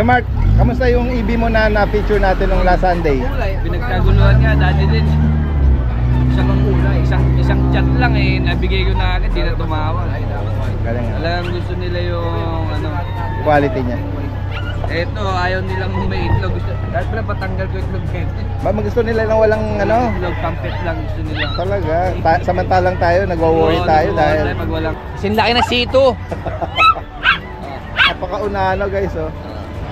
Mark, kamusta yung EB mo na na-feature natin nung last Sunday? Pinagkaguluhan nga, dati din. Isang chat lang eh, nabigay ko na agad, di na tumawag. Galing. Alam, gusto nila yung Quality niya. Eto, ayaw nilang may itlog. Dahil pala patanggal ko itlog kete. Ba, gusto nila ng walang Itlog, pampet lang gusto nila. Talaga. Samantalang tayo, nagwo-worry tayo dahil pag walang... Sinlaki na sito! napakaunano guys oh.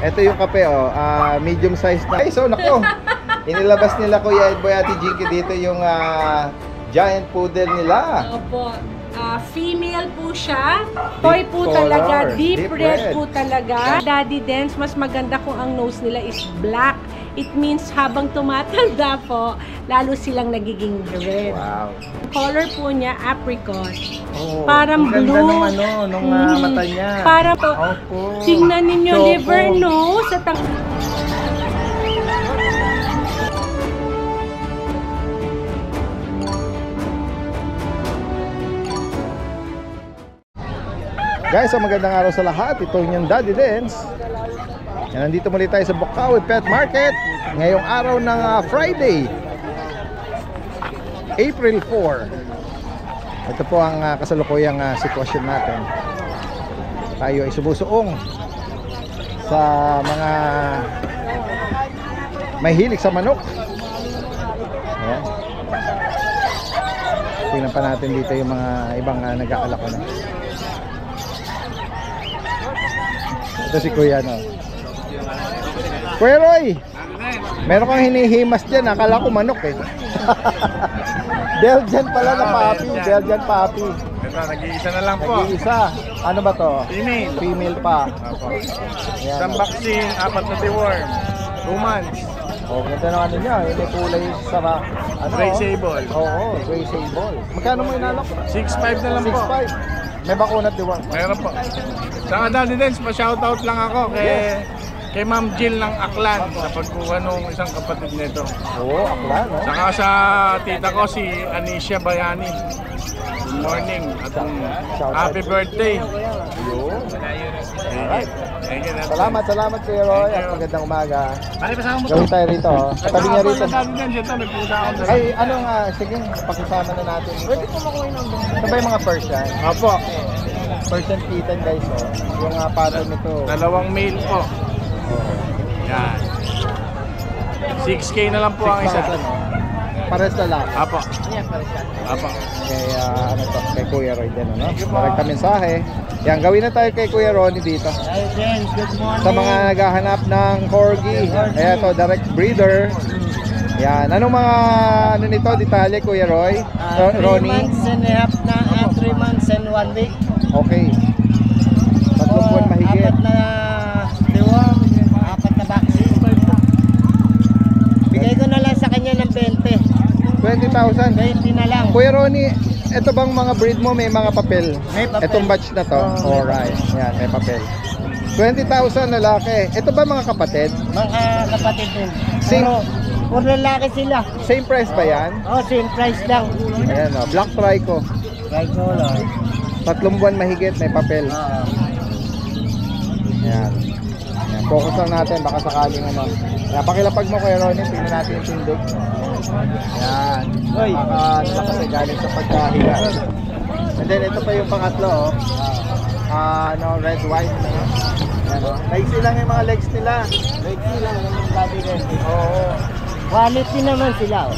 Ito yung kape oh, medium size na. Guys oh, nako. Inilabas nila Kuya Edboy Ate Jinky dito yung giant poodle nila. Opo. Female po siya. Toy po color, talaga. Deep deep red. red po talaga. Daddy Dens, mas maganda kung ang nose nila is black. It means habang tumatanda po, lalo silang nagiging red. Wow. Color po niya, apricot. Oh, Parang ang ganda blue. nung mata niya. Parang po, Opo. tingnan ninyo, Choco. liver nose at ang... Guys, magandang araw sa lahat. Ito yung Daddy Dens. Yan, nandito muli tayo sa Bukawi Pet Market. Ngayong araw ng Friday, April 4. Ito po ang kasalukuyang sitwasyon natin. Tayo ay sumusuong sa mga may hilig sa manok. Ayan. Tingnan pa natin dito yung mga ibang nag-aalak na. Ito si Kuya, no? Kuya Roy, meron kang hinihimas dyan. Akala ko manok eh. Belgian pala na papi. Belgian papi. Ito, nag-iisa na lang po. Nag-iisa. Ano ba to? Female. Female pa. Opo. Ayan. Isang vaccine, 4 na deworm. 2 months. Oh, ganda ng ano niya. Yung may kulay sa ano, Gray sable. Oo, gray sable. Magkano mo inalok? 6'5 na lang po. 6'5. May bakunat diwan. Meron po. Sa Daddy Dens, pa-shoutout lang ako kay Ma'am Jill ng Aklan sa pagkuha nung isang kapatid nito. Oo, akla, no? Saka sa tita ko, si Anisha Bayani. Good morning at happy birthday. Ayun. Alright. Thank you. Salamat Kuya Roy. Thank At you. magandang umaga. Pare, pasama mo Gawin tayo rito. Oh. Katabi niya rito. Daddy Dens, ito, nagpusa ako. Ay, ano nga, sige, pakisama na natin. Pwede po makuha ng ito ba yung mga Persian? Opo. Persian kitten guys, oh. Yung pattern nito. 2 male po. Yan. 6K na lang po ang isa. 6,000, oh. Pares na lang. Apo. Apo. Kay, ano to, kay Kuya Roy din, ano? Direkta mensahe. Yan, gawin na tayo kay Kuya Ronnie dito. Hi friends, good morning. Sa mga naghahanap ng Corgi. Ayan to, direct breeder. Yan, anong mga ano nito, detalye Kuya Roy? 3 Ronnie? months and a half na, 3 months and 1 week. Okay. 3 buwan mahigit. 4 na deworm, 4 na vaccine. Bigay ko na lang sa kanya ng 20. 20,000. 20 na lang. Kuya Ronnie, ito bang mga breed mo may mga papel? May papel. Itong batch na to? Oo. Alright. Yan, may papel. 20,000 lalaki. Ito ba mga kapatid? Mga kapatid din. Same. Puro lalaki sila. Same price ba yan? Oh, same price lang. Ayan o, Black Trico. Right ko lang. 3 buwan mahigit, may papel. Ayan. Ayan. Focus lang natin, baka sakaling ano. Ayan, pakilapag mo Kuya Ronnie, tingnan natin yung tindig. Ayan. Baka nila kasi galing sa pagkahiga. And then ito pa yung pangatlo oh. Red white. Ayan o. Lazy lang yung mga legs nila. Legs lang yung body red. Oo. Quality naman sila. Oh.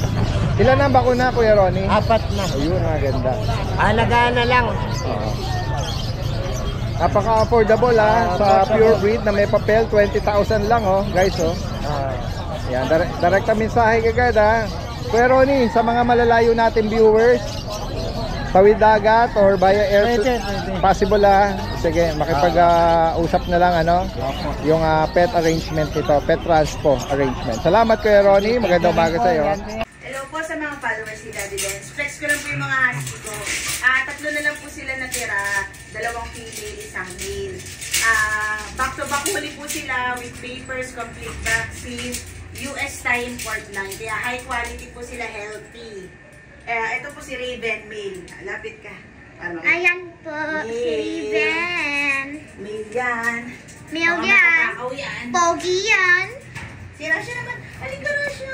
Ilan ang bakuna Kuya Ronnie? 4 na. Ayun, ganda. Alagaan na lang. Oo. Napaka-affordable sa pure breed na may papel, 20,000 lang oh, guys oh. Yan, direkta mensahe kagad Kuya Ronnie, sa mga malalayo natin viewers, tawid dagat or via air, Pwede. possible sige, makipag-usap na lang ano, yung pet arrangement nito, pet transpo arrangement. Salamat Kuya Ronnie, magandang umaga sa iyo. Hello po sa mga followers ni Daddy Dens. Flex ko lang po yung mga husky ko. 3 na lang po sila natira. 2 female, 1 male. Back to back huli po sila with papers, complete vaccine, US tie import lang. Kaya high quality po sila, healthy. Ito po si Raven male. Lapit ka. Ayan po, si Raven. Male yan. Male Baka yan. matakaw yan. Pogi yan. Si Rasha naman. Halika, Rasha.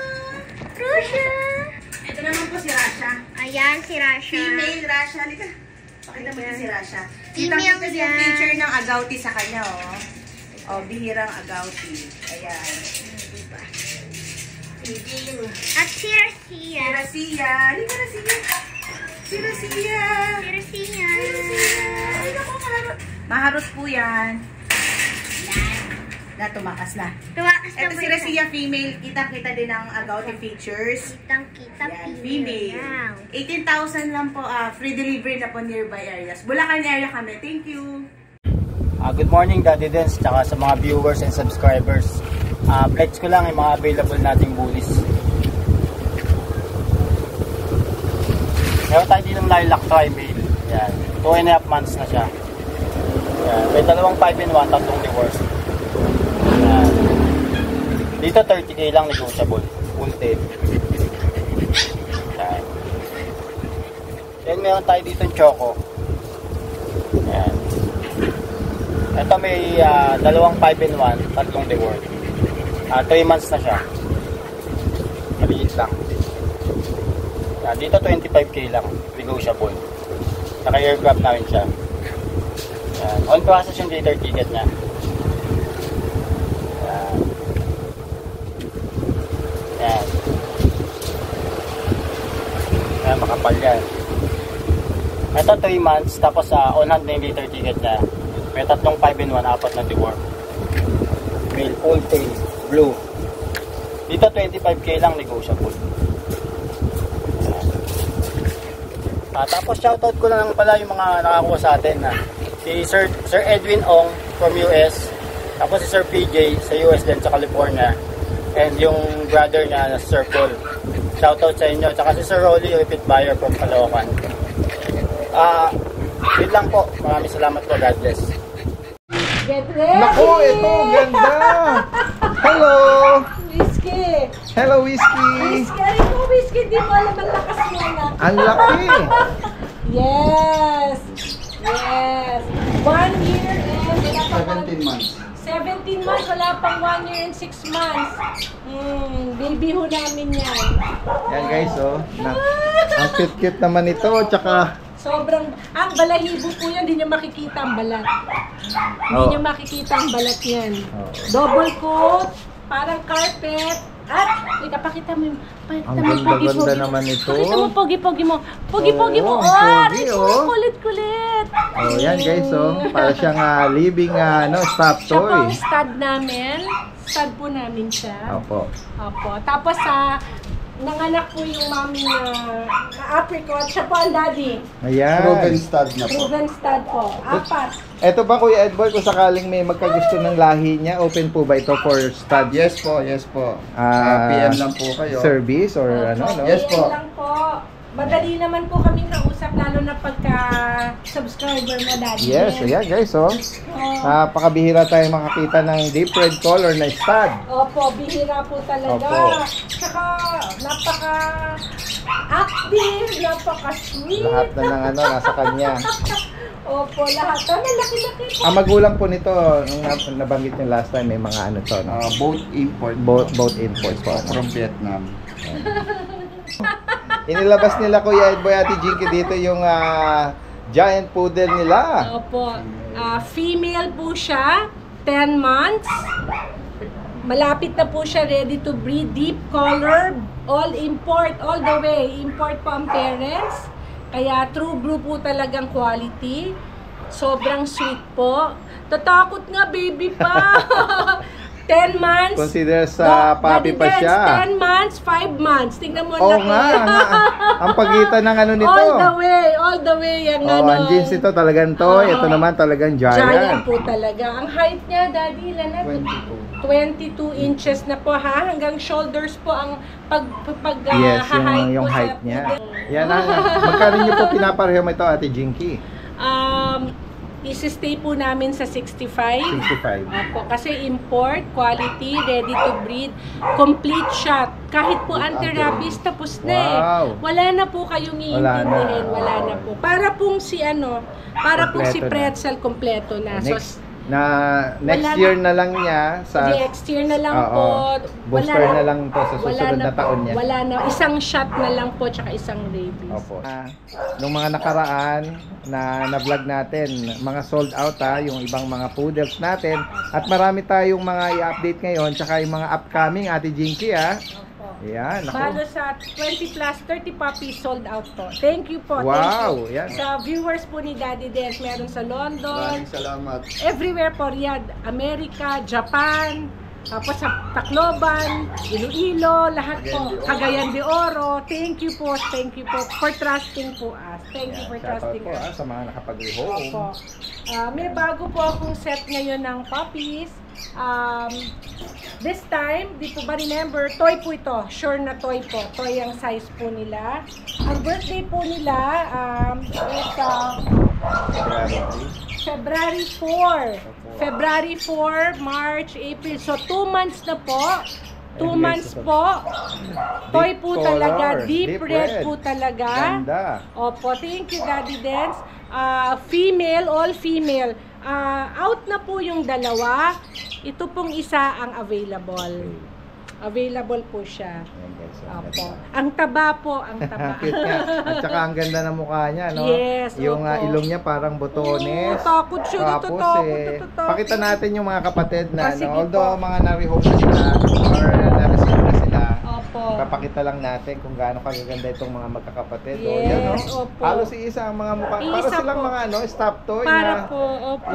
Rusha. Ito naman po si Rasha. Ayan, si Rasha. Female Rasha. Halika. Pakita mo Ayan. si Rasha. Female Kita-kita yan. yung picture ng agouti sa kanya, oh. Oh, bihirang agouti. Ayan. Diba? Female. At si Rasia. Si Rasia. Halika, Rasia. Si Rasia. Si Rasia. Halika po, maharot. Maharot po yan. Na, tumakas na. Tumakas na Ito si Rasia, female. Kita-kita din ang agouti features. Kitang-kita, Yan, female. female. 18,000 lang po, free delivery na po nearby areas. Bulacan area kami. Thank you. Good morning Daddy Dens, tsaka sa mga viewers and subscribers. Flex ko lang yung mga available nating bullies. Meron tayo dito ng lilac tri-male. Yan, 2.5 months na siya. Yan, may dalawang 5-in-1, tatlong divorce. Yan. Dito 30k lang negotiable, full tail. Yan. Then meron tayo dito ng choco. Yan. Ito may dalawang 5-in-1, tatlong divorce. 3 months na siya. Maliit lang. Yan. Dito 25k lang, negotiable. Naka-aircraft namin siya. Yan. On process yung later ticket niya. Yan. Yan. Yan, makapal yan. Ito 3 months, tapos on hand na yung later ticket niya. May tatlong 5-in-1, 4 na divorce. Male, full tail, blue. Dito 25k lang, negotiable. Tapos shoutout ko lang pala yung mga nakakuha sa atin na si Sir Edwin Ong from US, tapos si Sir PJ sa US din sa California, and yung brother niya na Sir Paul. Shoutout sa inyo, tsaka si Sir Rolly, repeat buyer from Caloocan. Yun lang po, maraming salamat po, God bless. Get ready! Naku, ito, ganda! Hello! Whiskey! Hello, Whiskey! Whiskey! Ay ko, Whiskey! Di mo alam ang lakas mo na. Ang laki! Yes! Yes! 1 year and... 17 months. 17 months, wala pang 1 year and 6 months. Baby ho namin yan. Yan guys, oh. Ang cute-cute naman ito, tsaka... Sobrang, ang balahibo po yan, hindi nyo makikita ang balat. Hindi Oh. nyo makikita ang balat yan. Oh. Double coat, parang carpet. At, pakita mo yung, Ang ganda-ganda naman ito. Pakita mo, pogi-pogi mo. Pogi-pogi mo. Oh, pogi, oh. Kulit-kulit. Oh, yan guys, oh. Para siyang living stuffed Siya po toy. ang stud namin. Stud po namin siya. Opo. Opo. Tapos nanganak po yung mami na apricot. Siya po ang daddy. Ayan. Proven stud na po. Proven stud po. 4. Eto ba Kuya Edboy, kung sakaling may magkagusto ng lahi niya, open po ba ito for stud? Yes po, yes po. Ah, PM lang po kayo. Service or ano, no? Yes po. Lang po. Madali naman po kami kausap, lalo na pagka subscriber mo daddy. Yes, ayan guys, oh. Oh. Napakabihira tayo makakita ng deep red color na stud. Opo, bihira po talaga. Opo. Tsaka, napaka-active, napaka-sweet. Lahat na ng nasa kanya. Opo, lahat. Laki-laki po. Ang magulang po nito, nung nabanggit niyo last time, may mga to, no? Boat import. Boat imports po. From Vietnam. Inilabas nila Kuya Edboy Ate Jinky dito yung giant poodle nila. Opo. Female po siya, 10 months. Malapit na po siya, ready to breed, deep color, all import, all the way. Import po ang parents. Kaya true blue po talagang quality. Sobrang sweet po. Tatakot nga, baby pa. 10 months. Consider sa puppy pa siya. 10 months, 5 months. Tingnan mo Oo laki. nga. Ang pagitan ng ano nito. All the way. Yung ang jeans ito talagang toy. Ito naman talagang Giant giant. po talaga. Ang height niya, daddy, ilan na? 22 inches na po ha. Hanggang shoulders po ang Yes, height yung po height sa niya. poodle. Yan ang, magkano niyo po pinapareho ito Ate Jinky? Isi-stay po namin sa 65. 65. Opo, kasi import, quality, ready to breed, complete shot. Kahit po anti-rabies, tapos na Wow. Wala na po kayong iintindihin. Wala na po. Para pong si para pong si Kompleto na. pretzel, kompleto na. So, na next Wala year na lang niya sa Next year na lang Oo. po. Booster na lang to sa susunod na taon niya. Wala na. Isang shot na lang po, tsaka isang rabies. Opo. Nung mga nakaraan na vlog natin, mga sold out yung ibang mga poodles natin. At marami tayong mga i-update ngayon, tsaka yung mga upcoming, Ate Jinky Yan, Balo sa 20 plus 30 puppies sold out po. Thank you po. Wow, Thank you. yan. Sa viewers po ni Daddy Dance, meron sa London, Maraming salamat. everywhere po, Riyadh, Amerika, Japan, tapos sa Tacloban, Iloilo, lahat po. Cagayan de Oro. Thank you po for trusting po us. Thank you for Shoutout trusting po us. sa mga nakapag-rehome. Opo. May bago po akong set ngayon ng puppies. This time, di po ba remember, toy po ito. Sure na toy po. Toy ang size po nila. Ang birthday po nila is February 4. February 4, March, April. So, 2 months na po. 2 months po. Toy po Deep talaga. color, Deep deep red red. po talaga. Ganda. Opo, thank you Daddy Dance. Female, all female. Out na po yung dalawa. Ito pong isa ang available. Available po siya. Ayan, guys, Opo. Ang taba po, ang taba. Cute nga. At saka ang ganda ng mukha niya, no? Yes, Yung opo. ilong niya parang botones. Oo, takot siya. Tapos Takot. pakita natin yung mga kapatid na, Sige no? Although po. mga na-rehome na sila or na-receive na sila, Opo. papakita lang natin kung gaano kagaganda itong mga magkakapatid. Yes, Yan, no? opo. Halos isa ang mga mukha. Para Isa silang po. mga stop toy Para na po, opo.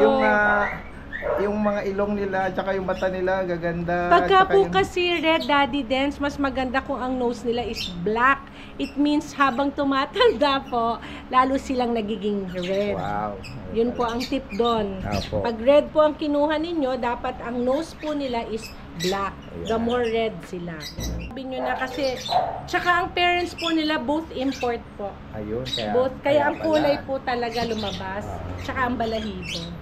yung mga ilong nila, tsaka yung mata nila, gaganda. Pagka tsaka po yung- kasi Red Daddy Dance, mas maganda kung ang nose nila is black. It means habang tumatanda po, lalo silang nagiging red. Wow. Yun po ang tip doon. Opo. Pag red po ang kinuha ninyo, dapat ang nose po nila is black. The more red sila. Sabi nyo na kasi, tsaka ang parents po nila both import po. Ayun, Kaya ang pala. kulay po talaga lumabas. Tsaka ang balahibo.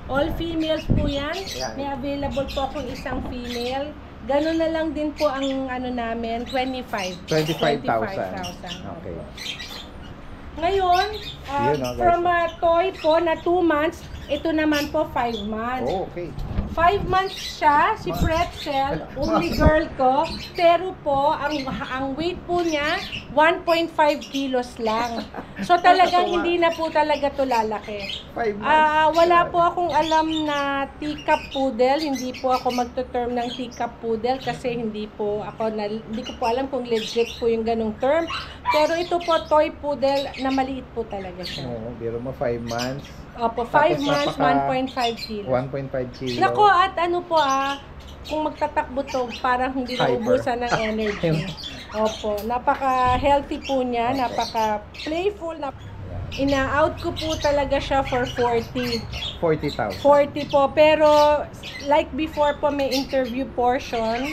All females po yan. Yan. May available po akong isang female. Ganun na lang din po ang ano namin, 25. 25,000. Okay. Ngayon, Yun, guys. from a toy po na 2 months, ito naman po 5 months. Oh, okay. 5 months siya, si Pretzel, only girl ko. Pero po, ang weight po niya, 1.5 kilos lang. So talagang hindi na po talaga to lalaki. 5 months. Wala po akong alam na teacup poodle. Hindi po ako magto-term ng teacup poodle kasi hindi ko po alam kung legit po yung ganong term. Pero ito po, toy poodle na maliit po talaga siya. Oo, biro mo 5 months. Opo, Tapos 5 months, napaka- 1.5 kilos. 1.5 kilo. Nako, at ano po kung magtatakbo to, parang hindi Hyper. naubusan ng energy. Opo, napaka-healthy po niya, napaka-playful. Ina-out ko po talaga siya for 40. 40,000. 40 po, pero like before po may interview portion.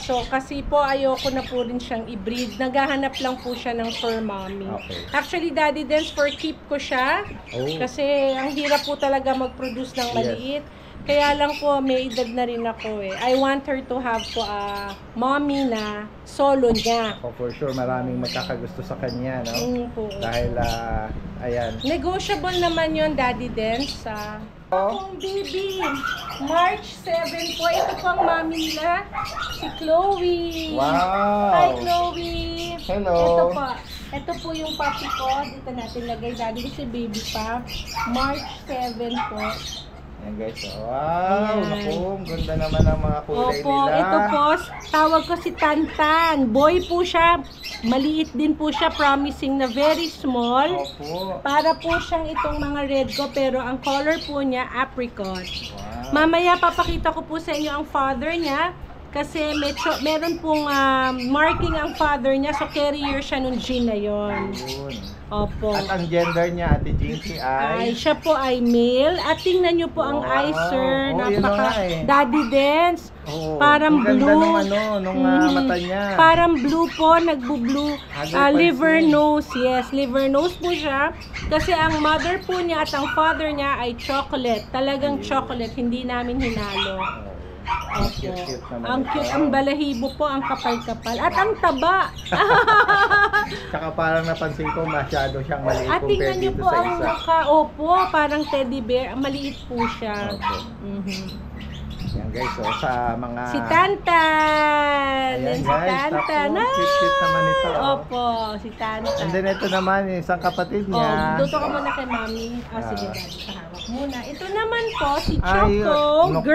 So, kasi po ayoko na po rin siyang i-breed. Naghahanap lang po siya ng fur mommy. Okay. Actually, Daddy Dance, for keep ko siya. Oh. Kasi ang hirap po talaga mag-produce ng maliit. Kaya lang po, may edad na rin ako eh. I want her to have po a mommy na solo niya. Oh, for sure, maraming magkakagusto sa kanya, no? Po. Dahil, ayan. Negotiable naman yon Daddy Dance. Akong baby, March 7 po. Ito po ang mami nila, si Chloe. Wow! Hi, Chloe. Hello. Ito po. Ito po yung puppy ko. Dito natin lagay. Daddy, si baby pa. March 7 po. Ayan guys, wow! Ayan. Naku, ang ganda naman ang mga kulay Opo, nila. ito po, tawag ko si Tantan. Boy po siya. Maliit din po siya, promising na very small. Opo. Para po siyang itong mga red ko, pero ang color po niya, apricot. Wow. Mamaya papakita ko po sa inyo ang father niya. Kasi meron pong marking ang father niya, so carrier siya nung gene na yon. Yun. Opo. At ang gender niya, Ate Jinky, ay... Siya po ay male. At tingnan nyo po ang Wow. eyes, sir. Oh, yun na nga eh. Daddy Dance. Oo, Parang ang ganda blue. nung Mhm. mata niya. Parang blue po, nagbo-blue. Agad Liver pansin. nose, yes. Liver nose po siya. Kasi ang mother po niya at ang father niya ay chocolate. Talagang chocolate, hindi namin hinalo. Cute naman Ang ito. cute, ang balahibo po, ang kapal-kapal. At ang taba. Tsaka parang napansin ko masyado siyang maliit At tingnan compared niyo dito po sa ang isa. mukha. Opo, parang teddy bear. Maliit po siya. Opo. Yan guys, so sa mga... Si Tantan! Ayan, Si guys, Tantan! naku, cute naman ito, oh. Opo, si Tantan. And then ito naman, isang kapatid Oh, niya. dito ka muna kay Mami. Sige, Daddy, pahawak muna. Ito naman po, si Ay, Choco. naku.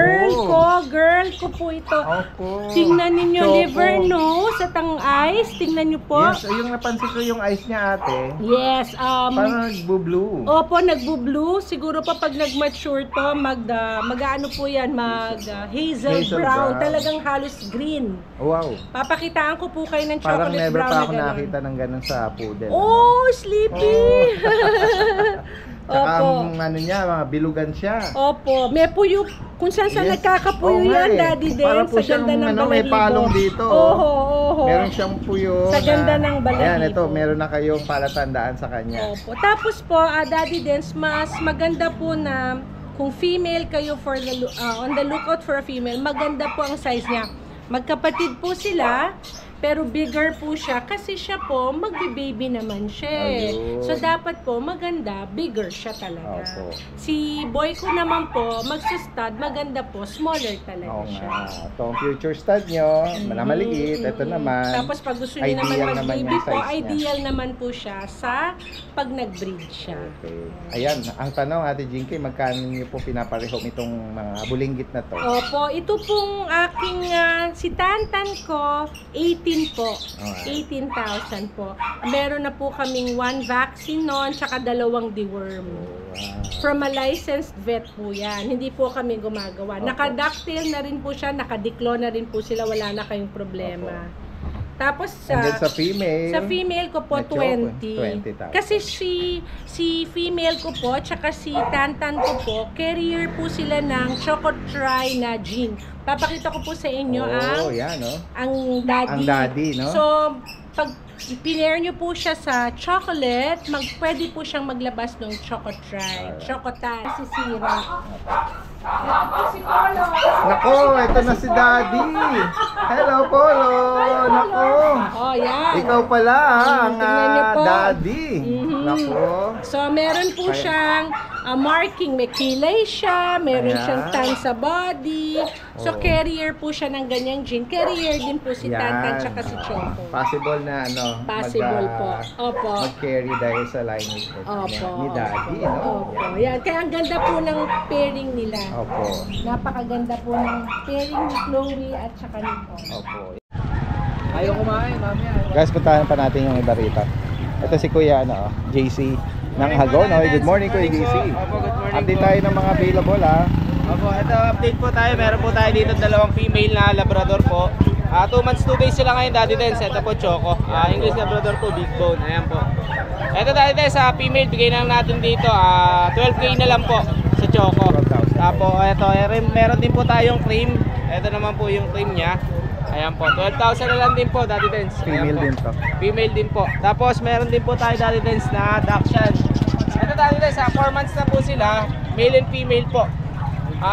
Girl ko po ito. Opo. Tingnan ninyo, Choco. liver nose at ang eyes. Tingnan nyo po. Yes, yung napansin ko yung eyes niya ate. Yes, Parang nagbo-blue. opo, nagbo-blue. Siguro pa pag nag-mature to, mag-ano po yan, hazel Hazel brown. brown. Talagang halos green. Wow. Papakitaan ko po kayo ng Parang chocolate never brown pa na ako ganun. nakita ng ganun sa poodle. Oh, sleepy! Tsaka Opo. ang ano niya, mga bilugan siya. Opo, may puyo. Kung saan saan Yes. nagkakapuyo Oo nga yan, eh. Daddy Den. Para po Sa siyang, ganda ng ano, may balahibo. palong dito. Oho. Meron siyang puyo. Sa ganda ng balahibo. Ayan, ito, meron na kayong palatandaan sa kanya. Opo. Tapos po, Daddy Dens, mas maganda po na kung female kayo on the lookout for a female, maganda po ang size niya. Magkapatid po sila, pero bigger po siya kasi siya po magbe-baby naman siya. Ayun. So dapat po maganda, bigger siya talaga. Opo. Si boy ko naman po, magsustud, maganda po, smaller talaga Oo siya. nga. Ito ang future stud nyo, maliit. Ito naman. Tapos pag gusto niyo naman ideal mag-baby yung po, size niya. ideal naman po siya sa pag nag-breed siya. Okay. Ayan, ang tanong Ate Jinky, magkano niyo po pinaparehom itong mga bulinggit na to? Opo, ito pong aking si Tantan ko, 18 po. Alright. 18,000 po. Meron na po kaming 1 vaccine noon, tsaka 2 deworm. Wow. From a licensed vet po yan. Hindi po kami gumagawa. Opo. Naka-ducktail na rin po siya, naka-declaw na rin po sila, wala na kayong problema. Tapos And then sa female, sa female ko po, na choco, 20. 20,000. Kasi si female ko po, tsaka si Tantan ko po, carrier po sila ng Chocotry na gene. Papakita ko po sa inyo oh, yan, no? ang daddy. Ang daddy, no? So, pag pinair nyo po siya sa chocolate, pwede po siyang maglabas ng Chocotry. Chocotan. Sisira. Ito po si Polo. Nako, ito na si Daddy. Hello, Polo. Nako. Oh, yan. Ikaw pala ang Tingnan niyo po. Daddy. Mhm. Nako. So, meron po siyang marking. May kilay siya, meron Ayan. siyang tan sa body. So, Oo. carrier po siya ng ganyang gene. Carrier din po si Tantan tsaka si Choco. Possible na ano, Possible po. Opo. mag-carry dahil sa lineage Opo. ni Daddy, no? Opo. Yan. Kaya ang ganda po ng pairing nila. Opo. Napakaganda po ng pairing ni Chloe at saka ni Paul. Opo. Ayaw kumain, mamaya. Guys, puntahan pa natin yung iba rito. Ito si Kuya ano, JC ng Hagonoy. Good morning, Kuya JC. Opo, good morning Update po. tayo ng mga available ha. Opo, ito update po tayo. Meron po tayo dito 2 female na Labrador po. 2 months, 2 days sila ngayon, Daddy Dens. Ito po, Choco. English Labrador po, big bone. Ayan po. Ito, Daddy Dens, sa female, bigay na natin dito. 12K na lang po sa Choco. 12,000. Tapos, ito, meron din po tayong cream. Ito naman po yung cream niya. Ayan po, 12,000 na lang din po, Daddy Dens. Ayan Female po. din to. Female din po. Tapos, meron din po tayo, Daddy Dens, na Dachshund. Ito, Daddy Dens, 4 months na po sila. Male and female po.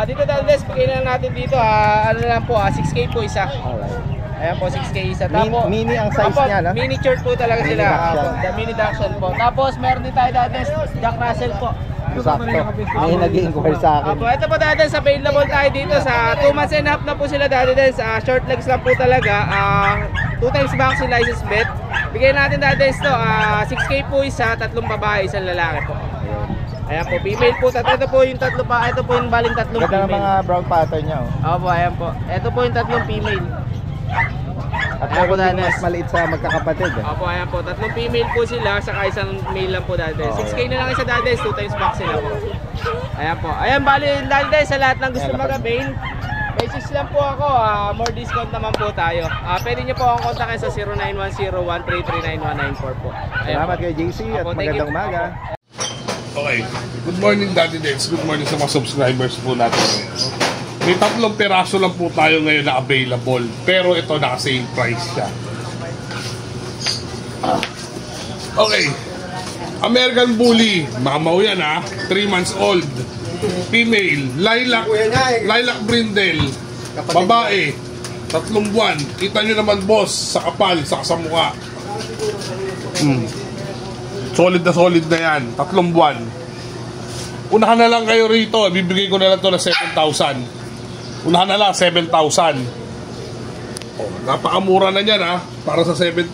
Dito, Daddy Dens, bigay na lang natin dito. Ano lang po, 6K po isa. Alright. Ayan po, 6K isa. Tapos, Mini ang size Opo, niya, no? miniature po talaga Mini sila. Dachshund. Opo, the mini Dachshund po. Tapos, meron din tayo, Daddy Dens, Jack Russell po. Sakto. May nag-inquire sa akin. Opo, ito po, Daddy Dens, available tayo dito sa 2 months and a half na po sila, Daddy Dens. Short legs lang po talaga. 2 times vaccine license bet. Bigyan natin, Daddy Dens, to. 6K po isa, 3 babae, 1 lalaki po. Ayan po, female po. Ito po yung 3 pa. Ito po yung baling 3 Ganda ng female. mga brown pattern niya. Oh. Opo, ayan po. Ito po yung 3 female. At Ayan po, meron din Danes. mas maliit sa magkakapatid. Eh. Opo, ayan po. 3 female po sila, saka 1 male lang po, Daddy. Oo. 6K na lang isa, Daddy. 2 times vaccine lang po. Ayan po. Ayan, bali, Daddy, sa lahat ng gusto Ayan, mag-avail, message lang po ako. More discount naman po tayo. Pwede niyo po akong kontakin sa 0910-133-9194 po. Ayan Salamat po. kay JC at Opo, thank you. magandang umaga. Okay. Good morning, Daddy Dens. Good morning sa mga subscribers po natin. May 3 piraso lang po tayo ngayon na available. Pero ito naka-same price siya. Okay. American Bully. Mamaw yan ha. 3 months old. Female. Lilac Brindle. Babae, 3 buwan. Kita nyo naman, boss, sa kapal, sa mukha. Solid na yan. 3 buwan. Unahan na lang kayo rito. Bibigay ko na lang to na 7,000. Unahan na lang, 7,000. Oh, napakamura na yan, ha. Para sa 7,000.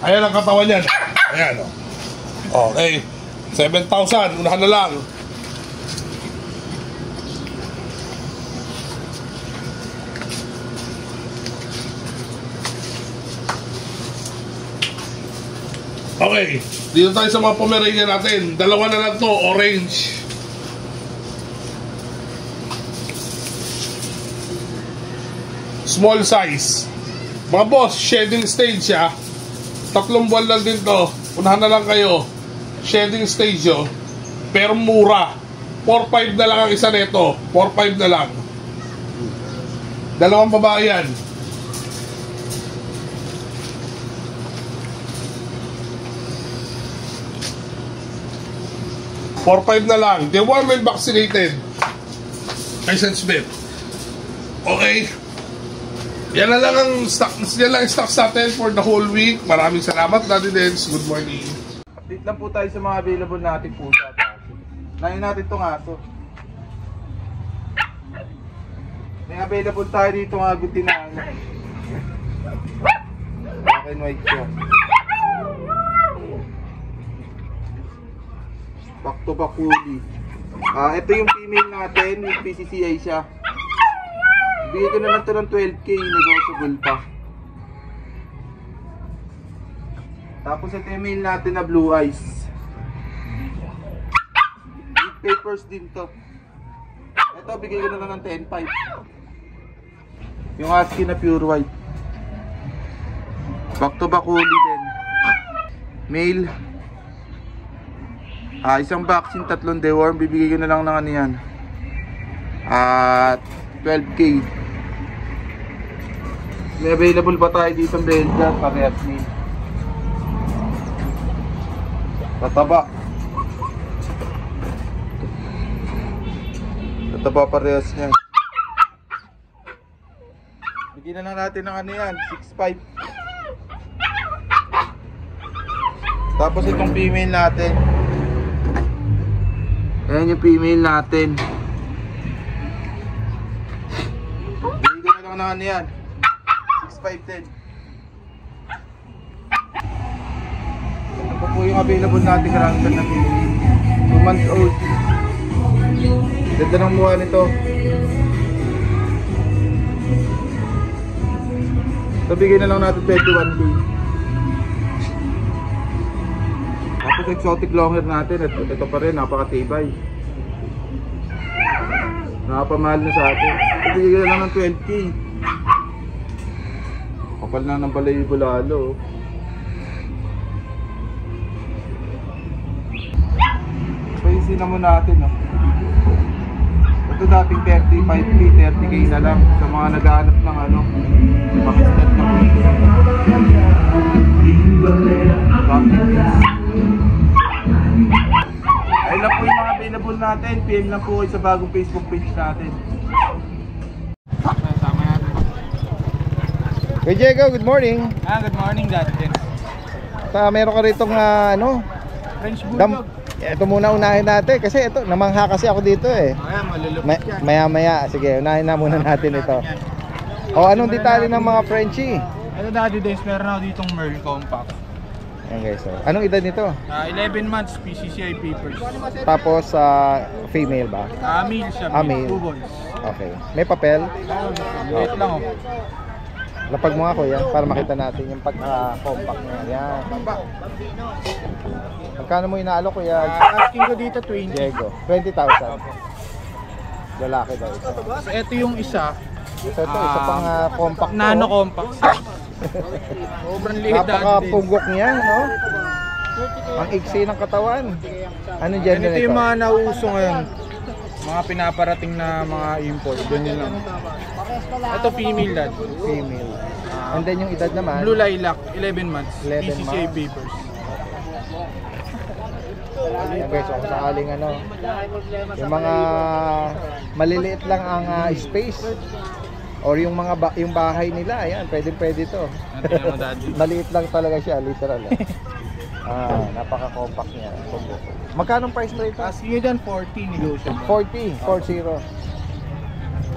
Ayan ang katawan yan. Ayan, oh. Okay. 7,000. Unahan na lang. Okay, dito tayo sa mga Pomeranian natin. 2 na lang to, orange. Small size. Mga boss, shedding stage siya. 3 buwan lang din to. Unahan na lang kayo. Shedding stage yo. Pero mura. 4,500 na lang ang isa nito. 4,500 na lang. 2 babae yan. 4,500 na lang. They were well vaccinated. License bit. Okay. Yan na lang ang stocks natin for the whole week. Maraming salamat, Daddy Dens. Good morning. Update lang po tayo sa mga available natin pusa. Nahin natin itong aso. May available tayo dito mga gutinang. Black and white siya. Back to back huli. Ito yung female natin, with PCCI siya. Bigay ko na lang ito ng 12K, negotiable pa. Tapos ito yung male natin na blue eyes. With papers din to. Ito, bigay ko na lang ng 10,500. Yung husky na pure white. Back to back huli din. Male. Isang vaccine, 3 deworm. Bibigay ko na lang ng ano yan. 12K. May available pa tayo dito ng Belgian, parehas ni tataba. Tataba parehas niya. Bigyan na lang natin ng ano yan, 6,500. Tapos itong female natin. Ayan yung female natin. Bigyan na lang ng ano yan, 6,510. Ito po yung available natin karantan na female. 2 months old. Ganda ng mukha nito. So bigyan na lang natin 21K. Tapos exotic long hair natin, ito pa rin, napakatibay. Nakapamahal na sa atin. So bigyan na lang ng 12K. Kapal na ng balay bulalo. So yung cinnamon natin, no? Ito dating 35K, 30K na lang sa mga naghahanap ng ano, pakistat na po. Ayun lang po yung mga available natin. PM lang po sa bagong Facebook page natin. Sama natin. Hey Diego, good morning. Good morning, Daddy. Meron ka rito nga ano? French Bulldog. Ito muna unahin natin kasi ito, namangha kasi ako dito eh. Ayan, malulupit yan. Maya-maya, sige, unahin na muna natin ito. O, anong detalye ng mga Frenchie? Ito, Daddy Dens, meron ako ditong Merl Compact. Ayan guys, so. Anong edad nito? 11 months, PCCI papers. Tapos, female ba? Male siya, Male. 2 boys. Okay. May papel? Wait lang, oh. Lapag mo nga kuya, para makita natin yung pagka-compact niya. Yan. Magkano mo inaalok kuya? Asking ko dito 20. Diego, 20,000. Lalaki daw isa. So, ito yung isa. Isa pang compact. Nano compact. Sobrang liit, Daddy Dens. Napaka-pugok niya, no? Ang iksi ng katawan. Ano dyan Ito yung mga nauuso ngayon. Mga pinaparating na mga import. Doon yun lang. Ito female, Dad. Female. And then yung edad naman? Blue Lilac, 11 months. 11 PCCI months. papers. Ayan guys, so, sakaling ano, yung mga maliliit lang ang space, or yung mga yung bahay nila, ayan, pwede to. Tingnan mo, Daddy. Maliit lang talaga siya, literal. Napaka-compact niya. Magkano price mo ito? Asking nyo dyan, 40 negotiable. 40.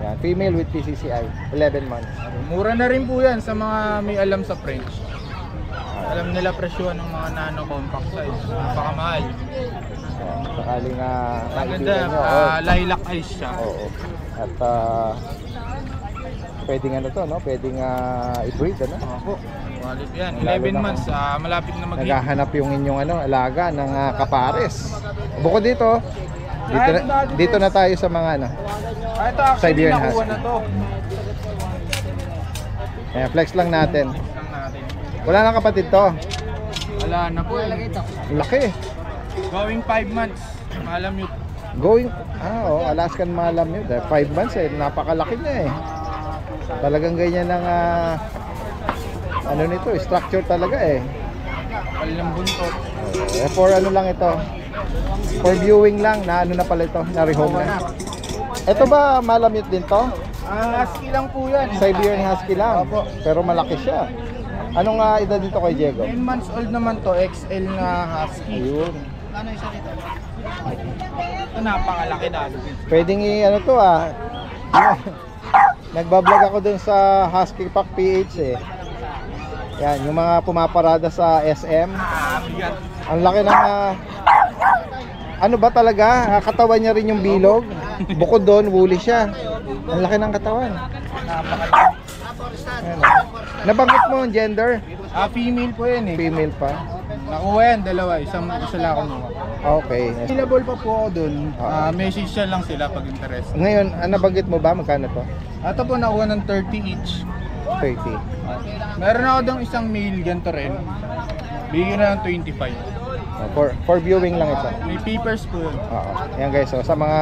Yan, female with PCCI, 11 months. Mura na rin po yan sa mga may alam sa French. Alam nila presyohan ng mga nano compact size. Napakamahal. Sakaling Maganda, lilac eyes siya. Oo. At pwedeng ano to, no? Pwedeng i-breed, ano? Opo. Quality yan. 11 months, malapit na mag-hit. Naghahanap yung inyong alaga ng kapares. Bukod dito, dito na tayo sa mga Ito actually Siberian nakuha Husky. na to. Ayan, flex lang natin. Lang natin. Wala nang kapatid to. Wala na po. Laki. Going 5 months. Malam yun. Going, Alaskan Malam yun. 5 months napakalaki niya Talagang ganyan ang ano nito, structure talaga Kalilang buntot. For ano lang ito, for viewing lang, na ano na pala ito, na rehome na. Ito ba malamute din to? Husky lang po yan. Siberian Husky lang. Pero malaki siya. Anong edad dito kay Diego? 10 months old naman to, XL na Husky. Ayun. Ano isa dito? Ito napakalaki dati. Pwedeng ano to Nagbablog ako dun sa Husky Pack PH Yan, yung mga pumaparada sa SM. Ang laki ng ano ba talaga? Katawan niya rin yung bilog. Bukod doon, woolly siya. Ang laki ng katawan. Ayan, Nabanggit mo ang gender? Female po yan Female pa. Nakuha yan, dalawa. Isa lang ako nakuha. Okay. Available pa po ako dun. Message siya lang sila pag interest. Ngayon, nabanggit mo ba? Magkano to? Ito po nakuha ng 30 each. 30. Meron ako dong isang male ganito rin. Bigyan na ng 25. For viewing lang ito. May papers po yun. Oo. Yan guys, sa mga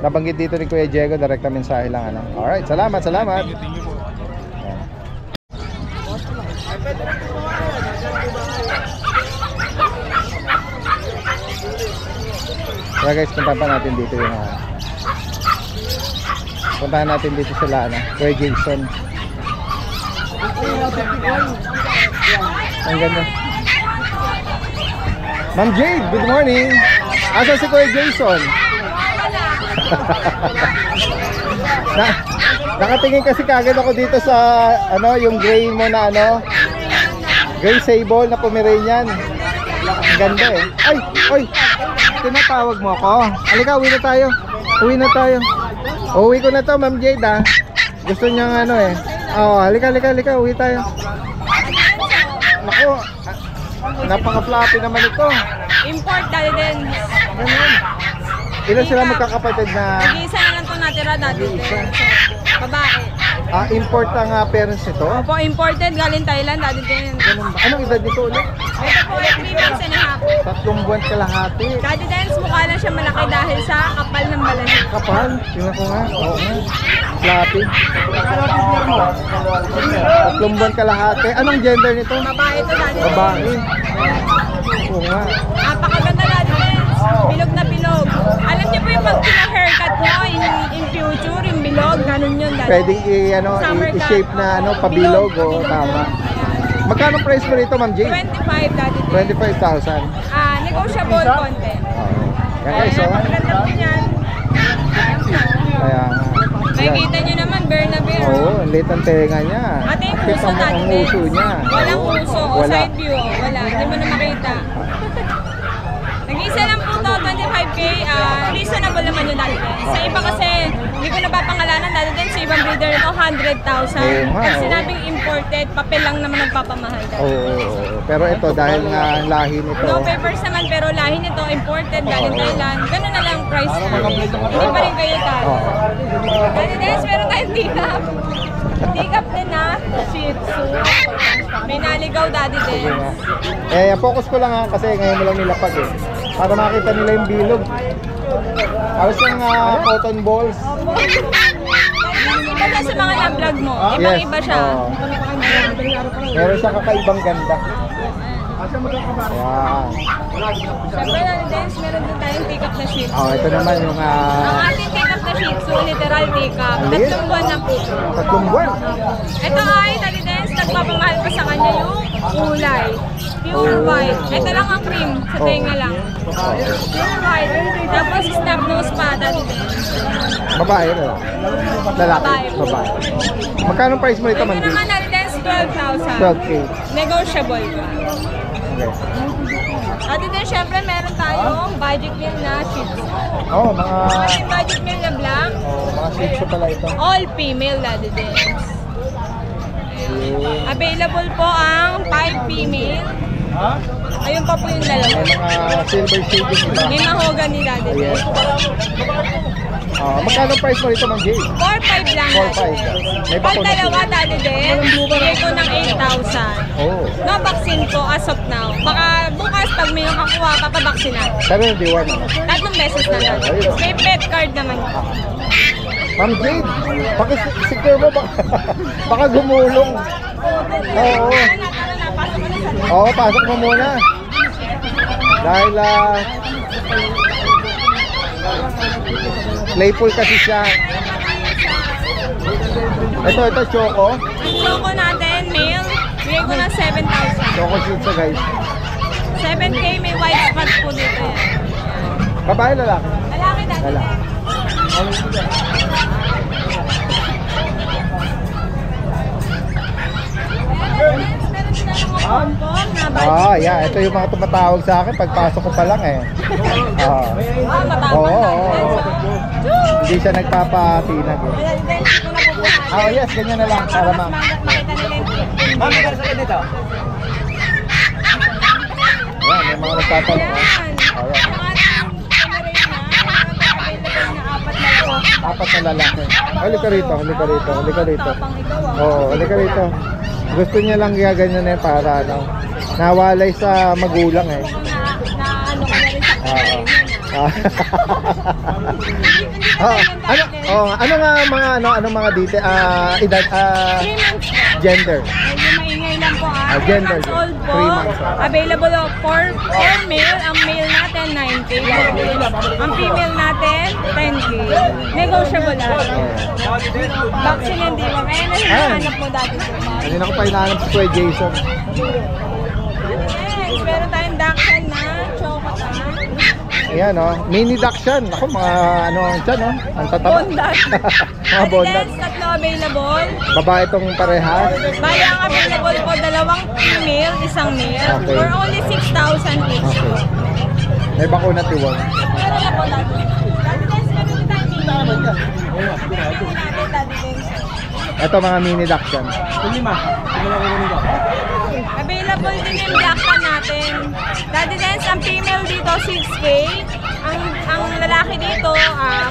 nabanggit dito ni Kuya Diego, direkta mensahe lang Alright, salamat. Thank you po. Kaya guys, puntahan pa natin dito yung puntahan natin dito sila Kuya Jason. Ang ganda. Ma'am Jade, good morning. Asa si Kuya Jason? Nakatingin kasi kagad ako dito sa yung gray mo na gray sable na Pomeranian. Ang ganda Ay, tinatawag mo ako. Halika, uwi na tayo. Uwi ko na to, Ma'am Jade Gusto niyang halika, uwi tayo. Naku, napaka-floppy naman ito. Import dali din. Ganun. Ilan sila magkakapatid na? Nag-iisa na lang ito natira dati. Babae. Import ang parents nito? Opo, imported galing Thailand dati din. Ganun ba? Anong edad nito ulit? Ito po ulit 3 months and a half. 3 buwan kalahati. Dati din, mukha lang siya malaki dahil sa kapal ng balani. Kapal? Tingnan ko nga. Oo nga. Floppy. 3 buwan kalahati. Anong gender nito? Babae ito dati din. Babae. Oo nga. Napakaganda dati din. Bilog na bilog. Alam niyo po yung pag pina-haircut mo in future, yung bilog, ganun yun dati. Pwedeng i-shape na pabilog o tama. Magkano price mo rito, Ma'am Jade? 25 dati din. 25,000. Negotiable content. Yan guys, Maganda po niyan. Kaya Makikita niyo naman, bear na bear. Oo, ang liit ang tenga niya. Ate, yung Kita puso mo dati ang din. uso niya. Walang puso o Wala. side view. Wala, hindi mo na makita. Nag-isa lang po to, 25k. Reasonable naman yun dati din. Sa iba kasi, hindi ko napapangalanan dati din. Sa ibang breeder nito, 100,000. Oo nga, Pag oo. sinabing imported, papel lang naman nagpapamahal dati. Oo. Pero ito, dahil nga ang lahi nito. No papers naman, pero lahi nito, imported, galing Thailand. Ganun na lang price na. Hindi pa rin kayo tayo. Dati din, meron tayong tikap. Tikap din Shih Tzu. May naligaw dati din. Focus ko lang kasi ngayon mo lang nilapag para makita nila yung bilog. Tapos yung cotton balls. Iba na sa mga na-vlog mo. Ibang-iba siya. Meron siya kakaibang ganda. Ayan. Siyempre, Dance, meron din tayong take-up na Shih Tzu. Oh, ito naman yung Ang ating take-up na Shih Tzu, literal take-up. Ang liit. 3 buwan na po. 3 buwan. Ito ay, Dance, nagpapamahal pa sa kanya yung kulay. Pure white. Ito lang ang cream. Sa tenga lang. Pure white. Tapos snap nose pa, Dance. Babae na lang. Lalaki. Babae. Magkano price mo ito, Ito Mandy? naman, Dance, 12,000. 12K. Negotiable pa. Okay. At din, syempre, meron tayong budget meal na Shih Tzu. Oh, mga... Ating budget meal na black, Mga Shih Tzu pala ito. all female, Daddy Dance. Available po ang 5 female. Ayun pa po yung dalawa. May mga silver shade yung iba. May mahogany, Daddy Ayan. Dance. Magkano price mo ito, Mandy? 4-5 lang, 4-5. Daddy. May Pag bakuna dalawa, Daddy Dance, bigay ko ng 8,000. Oh. No vaccine po as of now. Baka bukas pag may nakakuha, papabaksin natin. Pero hindi one. 3 beses na lang. May pet card naman. Ma'am Jade, secure mo baka gumulong. Oo. Oo, pasok mo muna. Dahil playful kasi siya. Ito Choco. Ang choco natin, male, bigay ko ng 7,000. Choco Shih Tzu, guys. 7K, may white spots po dito yan. Babae, lalaki. Lalaki, Daddy. Lalaki. Meron sila ng mga bonbon na budget. Yeah. Ito yung mga tumatawag sa akin pagpasok ko pa lang eh. Matapang lang. Hindi siya nagpapatinag eh. Yes, ganyan na lang para ma... Makita nila yung tip. Ma'am, magkano sa dito? Ayan, may mga nagtatanong. Apat na lalaki. Halika rito. Oo, halika rito. Gusto niya lang gaganyan eh para ano, nawalay sa magulang eh. Ano nga mga mga dito edad gender. Maingay lang po Gender. 3 months old po. 3 months old. Available for male. Ang male natin 9K. Ang female natin 10K. Negotiable lang. Vaccine and di ba? Kaya na hinahanap mo dati. Kanina ko pa hinahanap si Kuya Jason. Yes, meron tayong Dachshund na chocolate. Ayan mini Dachshund. Ako mga dyan ang tataba. Bondat. Mga bondat. Tatlo available. Babae itong parehas. Bali ang available po, 2 female, 1 male. Okay. For only 6,000 each. Okay. May bakuna tiwag. Meron na po dati. Dati guys, meron din tayo Ito mga mini Dachshund. available din yung black pa natin. Daddy Dance, ang female dito 6K. Ang lalaki dito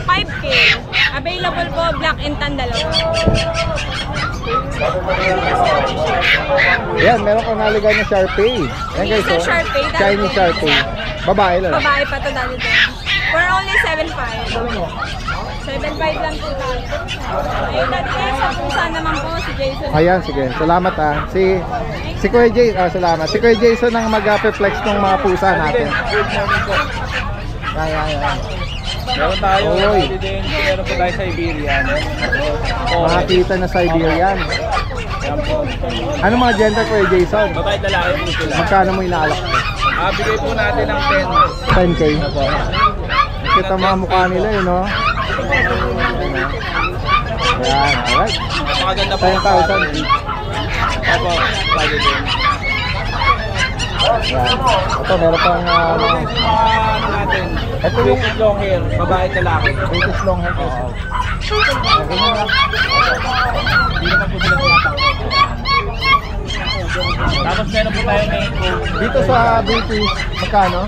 5K. Available po black and tan dalawa. Ayan, meron kang naligay na Sharpei. Ayan guys, Isa Sharpei, Chinese Sharpei. Babae lang. Babae pa to, Daddy Dance. For only 7,500. 7,500 lang po tayo. Ayun, Daddy Dance, ang pusa naman po si Jason. Ayan, sige. Salamat Si Kuya Jason, salamat. Si Kuya Jason ang mag-flex ng mga pusa natin. Ayan. Meron tayo, meron po tayo sa Iberian. Makakita na Siberian. Ano mga gender, Kuya Jason? Babae at lalaki po sila. Magkano mo inaalok? Bigay po natin ng 10K. Kita mga mukha nila no? Ayan, alright. Napakaganda po. 10,000. Opo, pwede din. Ayan. Ito, meron pang natin. Ito yung long hair, babae at lalaki. British long hair kasi. Ganyan lang. Hindi naman po sila tumatang. Tapos meron po tayo main coon. Dito sa British, magkano?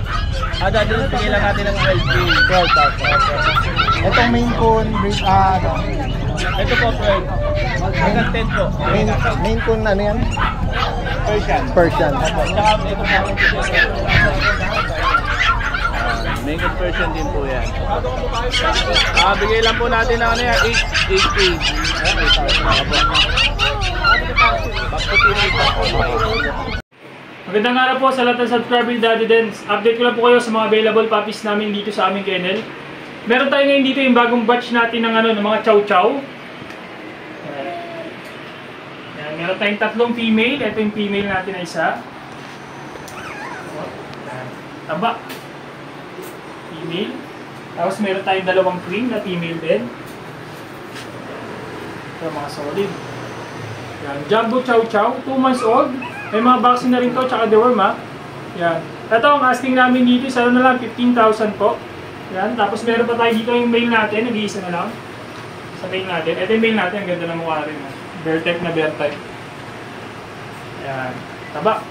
Dati bigay lang natin ng 12K. 12,000. Itong main coon, Ito po 12. Hanggang 10 po. main coon ano yan? Persian. Tsaka ito po. Main coon Persian din po yan. Bigay lang po natin ng 8K. Magandang araw po sa lahat ng subscriber ni Daddy Dens. Update ko lang po kayo sa mga available puppies namin dito sa aming kennel. Meron tayo ngayon dito yung bagong batch natin ng, ng mga chow chow. Meron tayong 3 female. Ito yung female natin na isa. Taba. Female. Tapos meron tayong 2 cream na female din. Ito mga solid. Yan. Jumbo chow chow. 2 months old. May mga vaccine na rin to, tsaka deworm ha. Yan. Ito ang asking namin dito, isa na lang, 15,000 po. Yan. Tapos meron pa tayo dito yung male natin, nag-iisa na lang. Sa male natin. Ito yung male natin, ang ganda ng mukha rin. Bear type na bear type. Yan. Taba.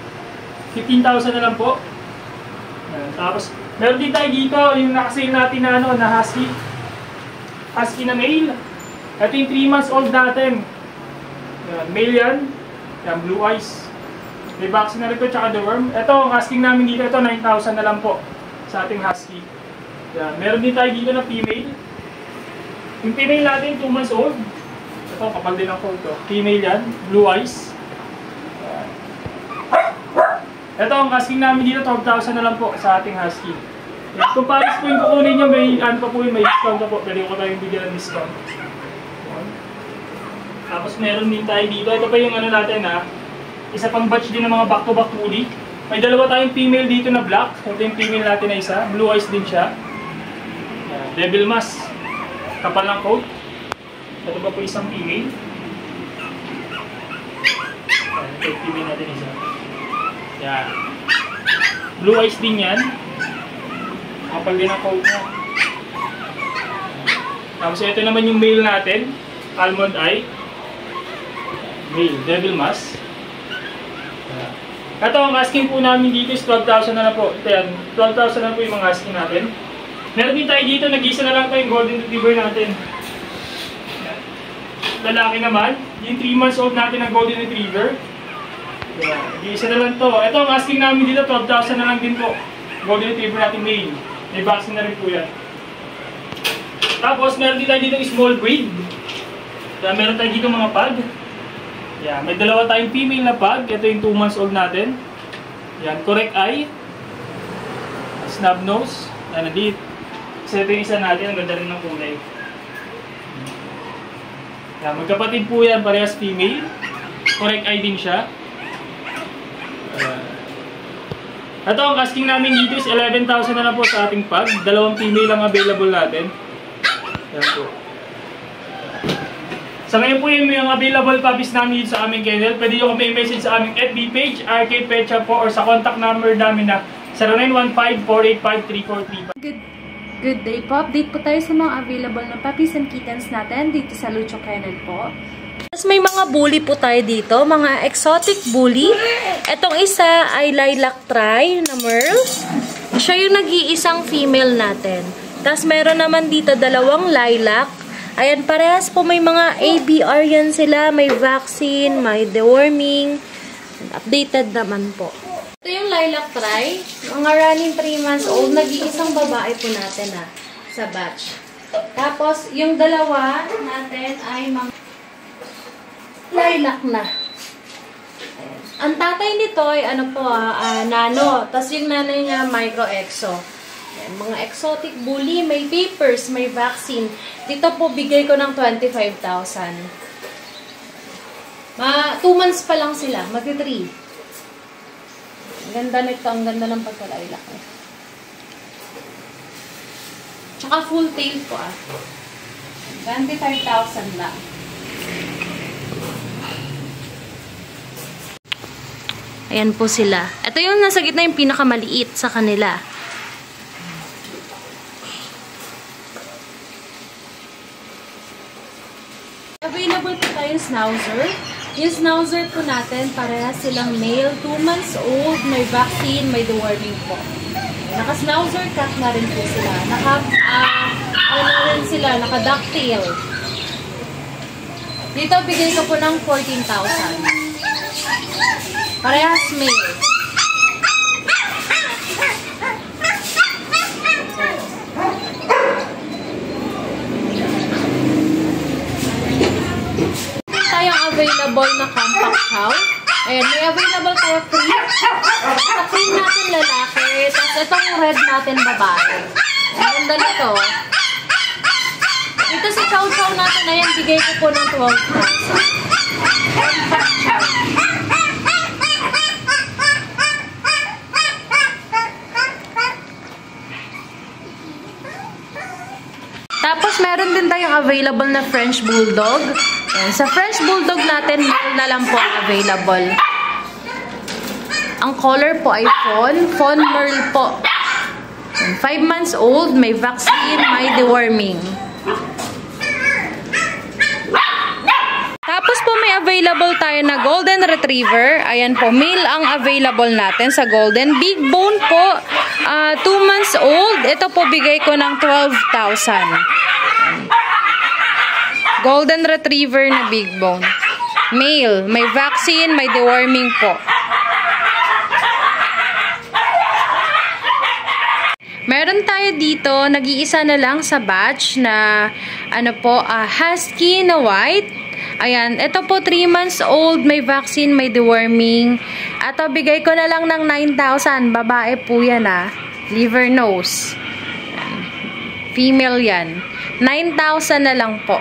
15,000 na lang po. Yan. Tapos, meron din tayo dito, yung nakasale natin na, na husky. Husky na male. Ito yung 3 months old natin. Yan. Male yan. Yan, blue eyes. May vaccine na rin ito, tsaka deworm. Ito, ang asking namin dito, ito 9,000 na lang po sa ating husky. Yan. Meron din tayo dito na female. Yung female natin, 2 months old. Ito, kapal din ang coat to. Female yan, blue eyes. Yan. Ito, ang asking namin dito, 12,000 na lang po sa ating husky. Yan. Kung pares po yung kukunin nyo, may ano pa po yun, may discount na po. Pwede ko tayong bigyan ng discount. Yan. Tapos meron din tayo dito. Ito pa yung natin isa pang batch din ng mga back-to-back woolly. May 2 tayong female dito na black. Ito yung female natin na isa. Blue eyes din siya. Devil mask. Kapal ng coat. Ito pa po isang female. Ito yung female natin isa. Yan. Blue eyes din yan. Kapal din ang coat niya. Tapos ito naman yung male natin. Almond eye. Male. Devil mask. Ito, ang asking po namin dito is 12,000 na po. Ito yan, 12,000 na po yung mga asking natin. Meron din tayo dito, nag-isa na lang po yung golden retriever natin. Lalaki naman, yung 3 months old natin na golden retriever. Nag-isa na lang to. Ito, ang asking namin dito, 12,000 na lang din po. Golden retriever natin male. May vaccine na rin po yan. Tapos, meron din tayo dito small breed. Meron tayo dito mga pug. Yan, may 2 tayong female na pug. Ito yung 2 months old natin. Yan, correct eye. Snub nose. Yan, nandito. Kasi ito yung isa natin. Ang ganda rin ng kulay. Yan, magkapatid po yan. Parehas female. Correct eye din siya. Ito, ang asking namin dito is 11,000 na lang po sa ating pug. 2 female ang available natin. Yan po. Sa ngayon po yung mga available puppies namin dito sa aming kennel. Pwede nyo kami i-message sa aming FB page, RK Pet Shop po, or sa contact number namin na 0915-485-3435. Good day po. Update po tayo sa mga available na puppies and kittens natin dito sa Lucho Kennel po. Tapos may mga bully po tayo dito, mga exotic bully. Etong isa ay lilac tri na merle. Siya yung nag-iisang female natin. Tapos meron naman dito 2 lilac. Ayan, parehas po may mga ABR yan sila. May vaccine, may deworming. Updated naman po. Ito yung lilac tri. Mga running 3 months old. Nag-iisang babae po natin sa batch. Tapos, yung 2 natin ay mga lilac na. Ayan. Ang tatay nito ay nano. Tapos yung nanay niya micro-exo. Ayan, mga exotic bully, may papers, may vaccine. Dito po, bigay ko ng 25,000. 2 months pa lang sila, mag-3. Ang ganda nito, ang ganda ng pagkalailak. Tsaka full tail po 25,000 lang. Ayan po sila. Ito yung nasa gitna yung pinakamaliit sa kanila. Available po tayong schnauzer. Yung schnauzer po natin, parehas silang male, 2 months old, may vaccine, may deworming po. Naka-schnauzer cat na rin po sila. Naka-ducktail. Dito, bigay ko po ng 14,000. Parehas male. available na compact chow. Ayan, may available tayo free. Sa cream natin lalaki. Tapos itong red natin babae. Ang ganda nito. Ito sa chow chow natin, ayan, bigay ko po ng 12,000. Tapos, meron din tayong available na French Bulldog. Ayan. Sa French Bulldog natin, meron na lang po available. Ang color po ay Fawn Merle po. 5 months old, may vaccine, may deworming. Tapos po may available tayo na Golden Retriever. Ayan po, male ang available natin sa Golden. Big bone po, 2 months old. Ito po bigay ko ng 12,000. Golden Retriever na big bone. Male, may vaccine, may deworming po. Meron tayo dito, nag-iisa na lang sa batch na husky na white. Ayan, ito po 3 months old, may vaccine, may deworming. At bigay ko na lang ng 9,000. Babae po yan liver nose. Female yan. 9,000 na lang po.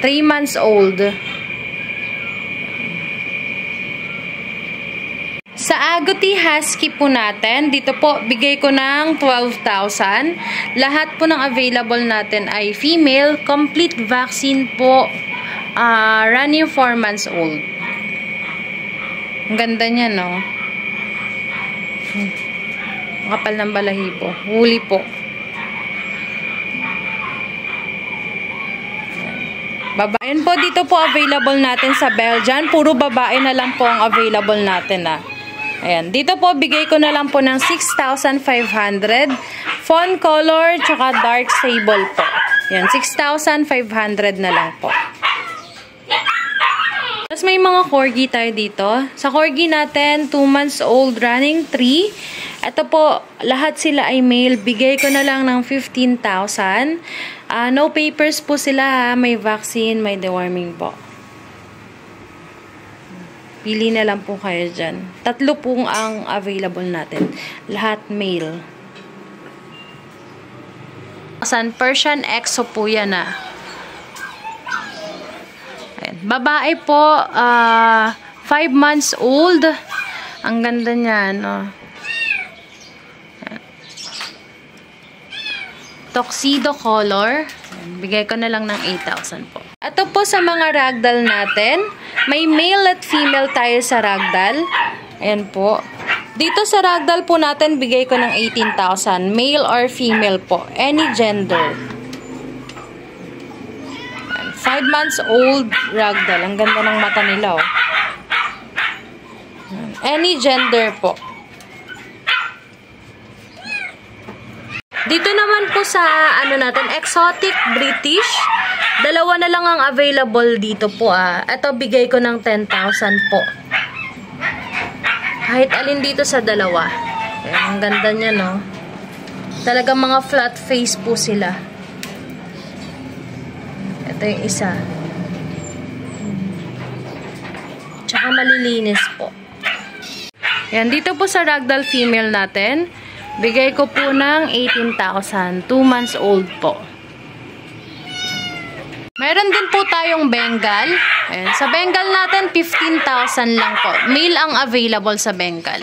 3 months old. Sa Agouti Husky po natin, dito po, bigay ko ng 12,000. Lahat po ng available natin ay female, complete vaccine po, running 4 months old. Ang ganda niya, no? Kapal ng balahibo. Huli po. Babae po, dito po available natin sa Belgian. Puro babae na lang po ang available natin, Ayan. Dito po, bigay ko na lang po ng 6,500. Fawn color, tsaka dark sable po. Ayan, 6,500 na lang po. Tapos may mga corgi tayo dito. Sa corgi natin, 2 months old, running 3. Ito po, lahat sila ay male. Bigay ko na lang ng 15,000. No papers po sila, may vaccine, may deworming po. Pili na lang po kayo dyan. 3 pong ang available natin. Lahat male. Persian Exo po yan Ayan. Babae po, 5 months old. Ang ganda niya, Tuxedo color. Bigay ko na lang ng 8,000 po. Ito po sa mga ragdoll natin. May male at female tayo sa ragdoll. Ayan po. Dito sa ragdoll po natin, bigay ko ng 18,000. Male or female po. Any gender. 5 months old ragdoll. Ang ganda ng mata nila, Any gender po. Dito naman po sa natin, exotic British. 2 na lang ang available dito po Ito bigay ko ng 10,000 po. Kahit alin dito sa 2. Ayan, ang ganda niya, Talagang mga flat face po sila. Ito yung isa. Tsaka malilinis po. Ayan, dito po sa ragdoll female natin. Bigay ko po ng 18,000. 2 months old po. Meron din po tayong Bengal. Ayan. Sa Bengal natin, 15,000 lang po. Male ang available sa Bengal.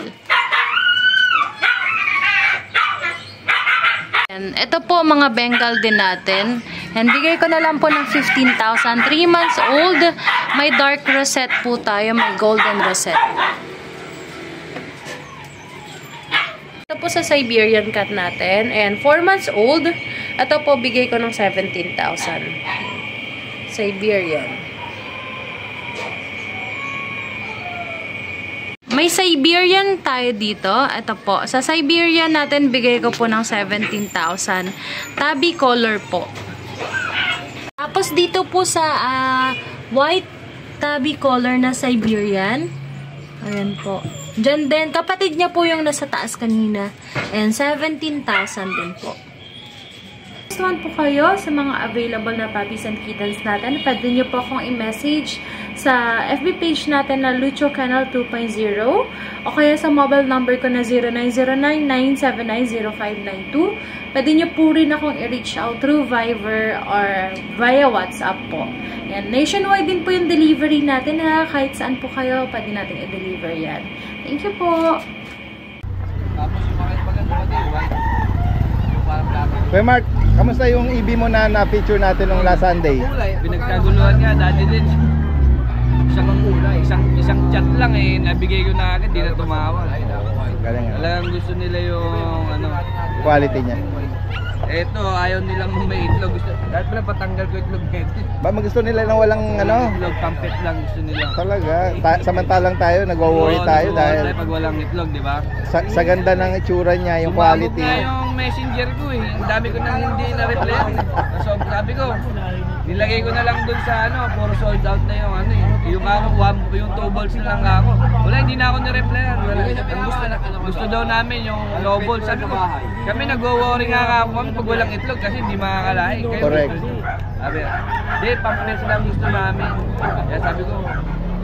Ayan. Ito po mga Bengal din natin. Ayan. Bigay ko na lang po ng 15,000. 3 months old. May dark rosette po tayo. May golden rosette. Ito po sa Siberian cat natin. And 4 months old. Ito po, bigay ko ng 17,000. Siberian. May Siberian tayo dito. Ito po. Sa Siberian natin, bigay ko po ng 17,000. Tabby color po. Tapos dito po sa white tabby color na Siberian. Ayan po. Diyan din, kapatid niya po yung nasa taas kanina. And 17,000 din po. Gustuhan po kayo sa mga available na puppies and kittens natin, pwede nyo po akong i-message sa FB page natin na Lucho Kennel 2.0 o kaya sa mobile number ko na 0909-979-0592. Pwede nyo po rin akong i-reach out through Viber or via WhatsApp po. Yan. Nationwide din po yung delivery natin ha. Kahit saan po kayo, pwede natin i-deliver yan. Thank you po! Kuya Mark, kamusta yung EB mo na na-feature natin nung last Sunday? Pinagkaguluhan nga, dati din. Isang chat lang eh, nabigay ko na agad, di na tumawag. Galing nga. Alam, gusto nila yung Quality niya. Eto, ayaw nilang may itlog. Dahil pala patanggal ko itlog nito. Ba, gusto nila ng walang Itlog, pampet lang gusto nila. Talaga. Samantalang tayo, nag-worry tayo dahil pag walang itlog, di ba? sa ganda ng itsura niya, yung Sumabog quality. nga yung messenger ko eh. Ang dami ko nang hindi na-reply. So, sabi ko, nilagay ko na lang dun sa puro sold out na yung yung 2 balls na lang ako. Wala, hindi na ako ni-reply. Gusto daw namin yung low balls. Sabi ko, kami nag-worry nga ako pag walang itlog kasi hindi makakalahi. Correct. Sabi, di, pampers lang gusto namin. Kaya sabi ko,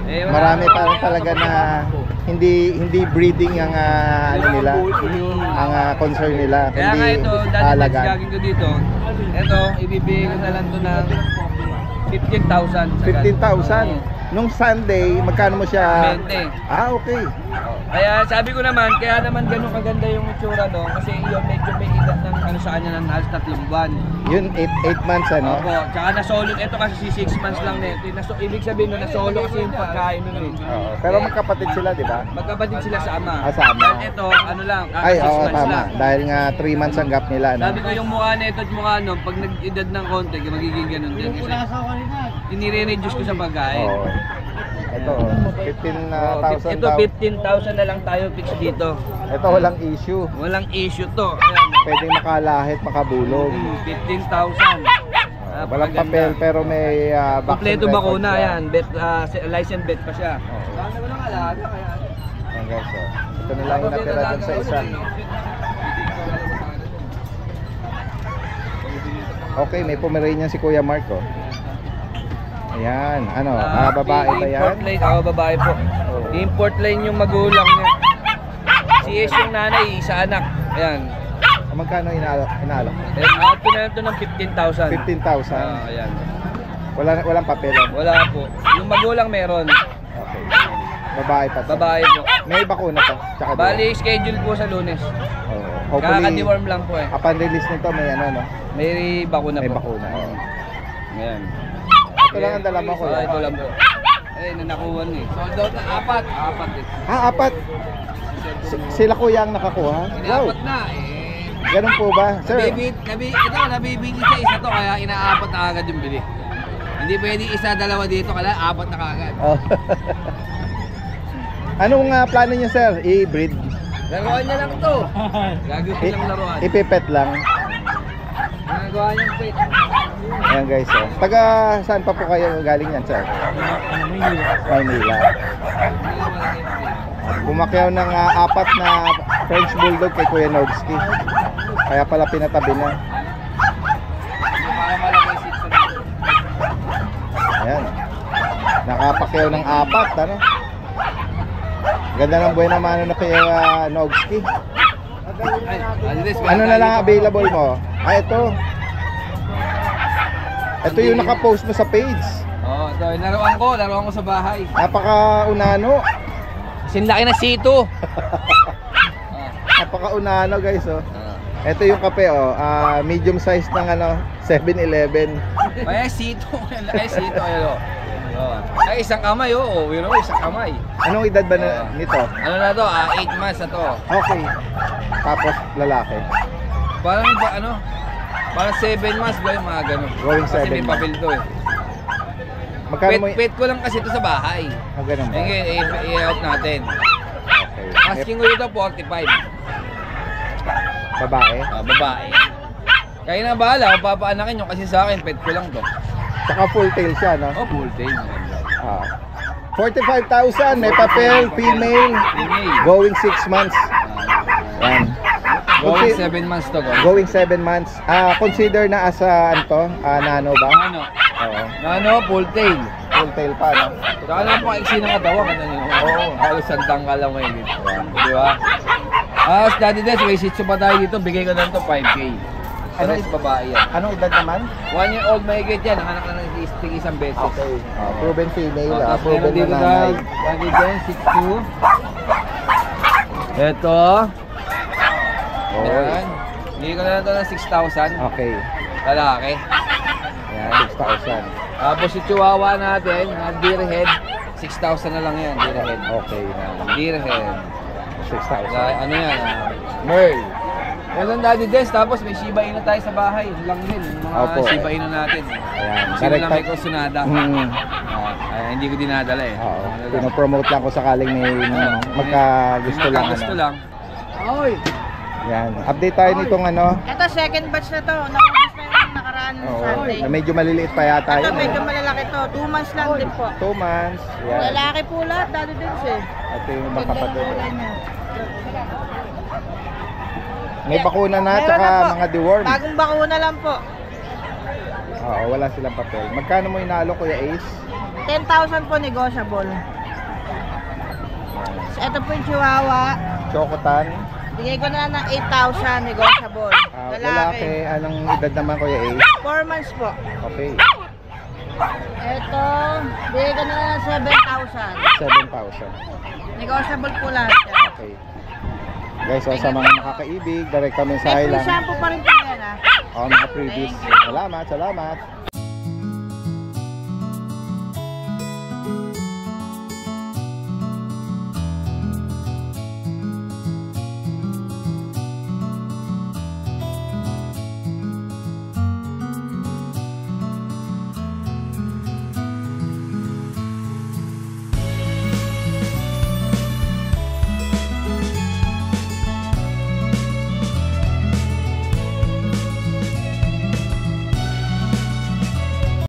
Marami pa talaga na hindi breeding ang nila, ang concern nila. Kaya nga ito, dahil gagawin ko dito, ito, ibibigay ko na lang ito ng 15,000. 15,000? Nung Sunday, magkano mo siya? 20. Ah, okay. Kaya sabi ko naman, kaya naman ganun kaganda yung itsura no, kasi yun medyo may edad ng sa kanya ng halos 3 buwan. Yun, 8 months Opo, tsaka na-solo, ito kasi 6 months lang na ito. Ibig sabihin no, na-solo kasi yung pagkain nun eh. Pero magkapatid sila, di ba? Magkapatid sila sa ama. Sa ama. Dahil ito, lang, 6 months tama. lang. Dahil nga 3 months ang gap nila. No? Sabi ko yung mukha na ito at mukha no, pag nag-edad ng konti, magiging ganun din. Kasi inire-reduce ko sa pagkain. Oo. Ito, 15,000 ito 15,000 na lang tayo fix dito. Ito walang issue. Walang issue to. Ayan. Pwedeng makalahit, makabulog. 15,000. Walang papel pero may kompleto bakuna yan. License vet pa siya. Walang alaga kaya. Ayan guys, ito na lang yung natira dun sa isa. Okay, may Pomeranian si Kuya Mark oh. Ayan, babae ba yan? Import line, babae po. Import line yung magulang niya. Si Ace yung nanay, isa anak. Ayan. Magkano inaalok? Out ko na ito ng 15,000. 15,000? Ayan. Walang papel? Wala po. Yung magulang meron. Okay. Babae pa? Babae po. May bakuna pa? Bali, schedule po sa Lunes. Kaka-deworm lang po eh. Upon release nito may no? May bakuna po. May bakuna. Ayan. Ito lang ang dala mo ko. Ito lang po. Ay, nanakuhan eh. Sold out na 4. 4 eh. 4? Sila kuya ang nakakuha? Wow. Na Ganun po ba? Sir? Nabibili sa isa to kaya inaapat na agad yung bili. Hindi pwede isa, dalawa dito, kaya 4 na kagad. Anong plano niyo sir? I-breed? Laruan niya lang to. Gagawin lang laruan. Ipipet lang? Nagawa niyang pet. Ayan guys, taga saan pa po kayo galing yan sir? Maynila. Pumakyaw ng 4 na French Bulldog kay Kuya Nogski. Kaya pala pinatabi na. Ayan. Nakapakyaw ng 4, ano? Ganda ng buhay naman na kay Nogski. Ano na lang available mo? Ito. Ito yung nakapost mo sa page. Ito, laruan ko sa bahay. Napaka-unano. Sinlaki na sito. Napaka-unano guys Ito yung kape medium size ng 7-Eleven. Kaya sito, sito ay isang kamay isang kamay. Anong edad ba nito? Ano na to? 8 months na to. Okay. Tapos lalaki. Parang parang 7 months ba yung mga ganun. Going 7 kasi may papel to eh. Pet ko lang kasi ito sa bahay. Ganun ba? I-out natin. Okay. Asking ko ito 45. Babae? Babae. Kaya na bahala kung papaanakin nyo kasi sa akin pet ko lang to. Saka full tail siya, no? Full tail. 45,000, may papel, female, going 6 months. Yan. Going 7 months to go. Going 7 months. Consider na as nano ba? Nano. Oo. Nano, full tail. Full tail pa, no? Saka lang po iksi ng katawan. Oo. Halos sandang ka lang ngayon. Di ba? Daddy Des, may shih tzu pa tayo dito. Bigay ko na ito 5K. Pares babae yan. Anong edad naman? 1 year old mahigit yan. Nanganak na ng isang beses. Okay. Proven female. Tapos Proven meron dito na na nanay. Daddy Des, shih tzu. Ito. Yan. Bigay ko na ito ng 6,000. Okay. Lalaki. Yan, 6,000. Tapos si Chihuahua natin, deer head, 6,000 na lang yan, deer head. Okay. Deer head. 6,000. Ano yan? Merl. Yan ang Daddy Des, tapos may Shiba Inu tayo sa bahay. Yun lang din, yung mga Opo. Shiba Inu natin. Ayan. Sino lang may kusunada. Hindi ko dinadala eh. Oo. Pinopromote lang ko sakaling may magkagusto lang. Magkagusto lang. Oy! Yan. Update tayo nitong ano. Ito, second batch na to. Naubos na yung nakaraan Sunday. Medyo maliliit pa yata Ito, yun. medyo malalaki to. 2 months lang din po. 2 months. Yan. Lalaki po lahat, Daddy Dens eh. Ito yung ibang kapatid. May bakuna na, tsaka mga deworm. Bagong bakuna lang po. Oo, wala silang papel. Magkano mo inalo, Kuya Ace? 10,000 po negotiable. Ito po yung Chihuahua. Chocotan. Bigay ko na ng 8,000 negotiable. Lalaki. Anong edad naman, Kuya Ace? 4 months po. Okay. Ito, bigay ko na ng 7,000. 7,000. Negotiable po lahat. Okay. Guys, so sa mga nakakaibig, direct mensahe May free lang. shampoo pa rin po yan, ha? Mga freebies. Salamat, salamat.